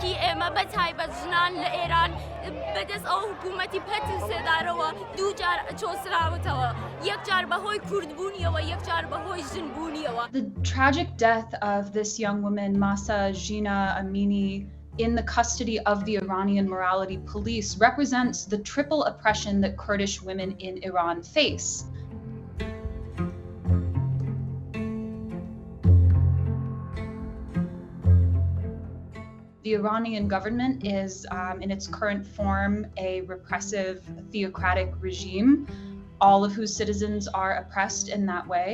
خەڵکی ئێمە بە تایبەت ژنان لە ئێران بەدەست ئەو حکوومەتی پەتن سێدارەوە دوو جار چۆسراوەتەوە، یەک جار بەهۆی کوردبوونیەوە، یەک جار بەهۆی ژنبوونیەوە. The tragic death of this young woman, Mahsa Jina Amini, in the custody of the Iranian morality police represents the triple oppression that Kurdish women in Iran face. The Iranian government is, in its current form, a repressive, theocratic regime, all of whose citizens are oppressed in that way.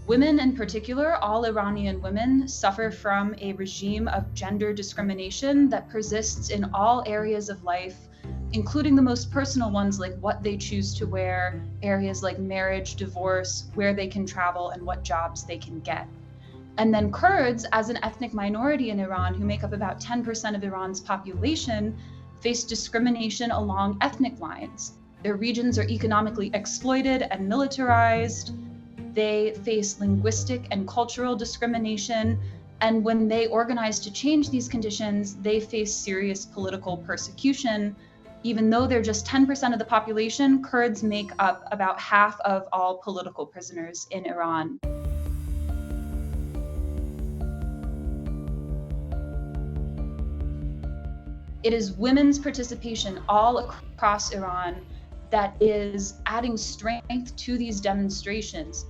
Women in particular, all Iranian women, suffer from a regime of gender discrimination that persists in all areas of life, including the most personal ones like what they choose to wear, areas like marriage, divorce, where they can travel, and what jobs they can get. And then Kurds, as an ethnic minority in Iran, who make up about 10% of Iran's population, face discrimination along ethnic lines. Their regions are economically exploited and militarized. They face linguistic and cultural discrimination. And when they organize to change these conditions, they face serious political persecution. Even though they're just 10% of the population, Kurds make up about half of all political prisoners in Iran. It is women's participation all across Iran that is adding strength to these demonstrations.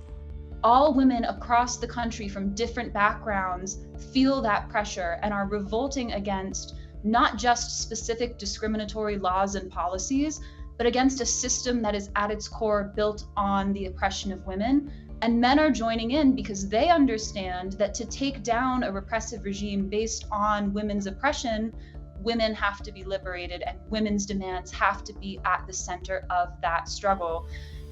All women across the country from different backgrounds feel that pressure and are revolting against not just specific discriminatory laws and policies, but against a system that is at its core built on the oppression of women. And men are joining in because they understand that to take down a repressive regime based on women's oppression, women have to be liberated and women's demands have to be at the center of that struggle.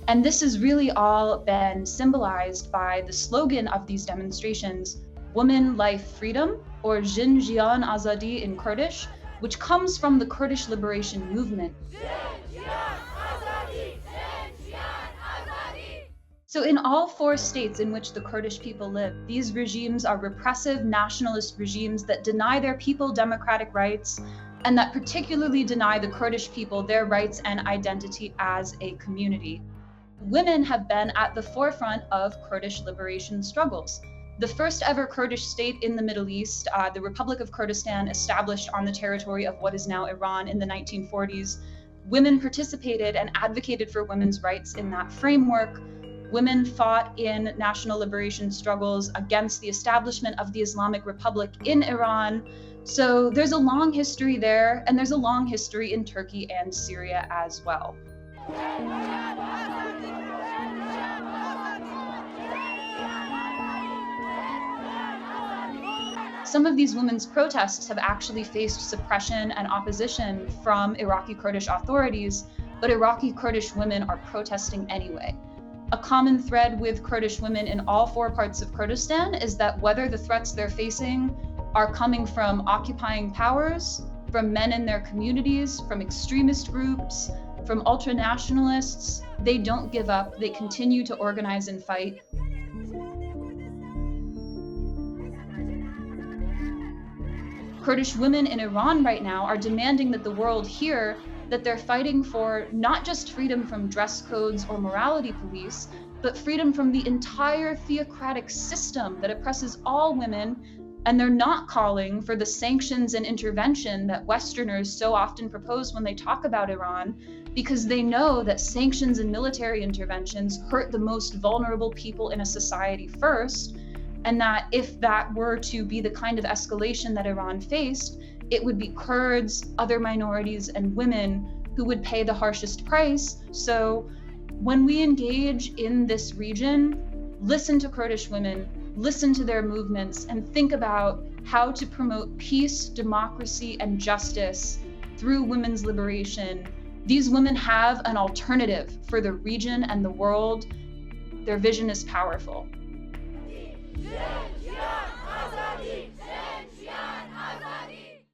And this has really all been symbolized by the slogan of these demonstrations, Woman, Life, Freedom, or Jin Jiyan Azadi in Kurdish, which comes from the Kurdish liberation movement. So in all 4 states in which the Kurdish people live, these regimes are repressive nationalist regimes that deny their people democratic rights and that particularly deny the Kurdish people their rights and identity as a community. Women have been at the forefront of Kurdish liberation struggles. The first ever Kurdish state in the Middle East, the Republic of Kurdistan, established on the territory of what is now Iran in the 1940s, women participated and advocated for women's rights in that framework. Women fought in national liberation struggles against the establishment of the Islamic Republic in Iran. So there's a long history there, and there's a long history in Turkey and Syria as well. Some of these women's protests have actually faced suppression and opposition from Iraqi Kurdish authorities, but Iraqi Kurdish women are protesting anyway. A common thread with Kurdish women in all 4 parts of Kurdistan is that whether the threats they're facing are coming from occupying powers, from men in their communities, from extremist groups, from ultranationalists, they don't give up. They continue to organize and fight. Kurdish women in Iran right now are demanding that the world hear that they're fighting for not just freedom from dress codes or morality police, but freedom from the entire theocratic system that oppresses all women. And they're not calling for the sanctions and intervention that Westerners so often propose when they talk about Iran, because they know that sanctions and military interventions hurt the most vulnerable people in a society first, and that if that were to be the kind of escalation that Iran faced, it would be Kurds, other minorities, and women who would pay the harshest price. So when we engage in this region, listen to Kurdish women, listen to their movements, and think about how to promote peace, democracy, and justice through women's liberation. These women have an alternative for the region and the world. Their vision is powerful.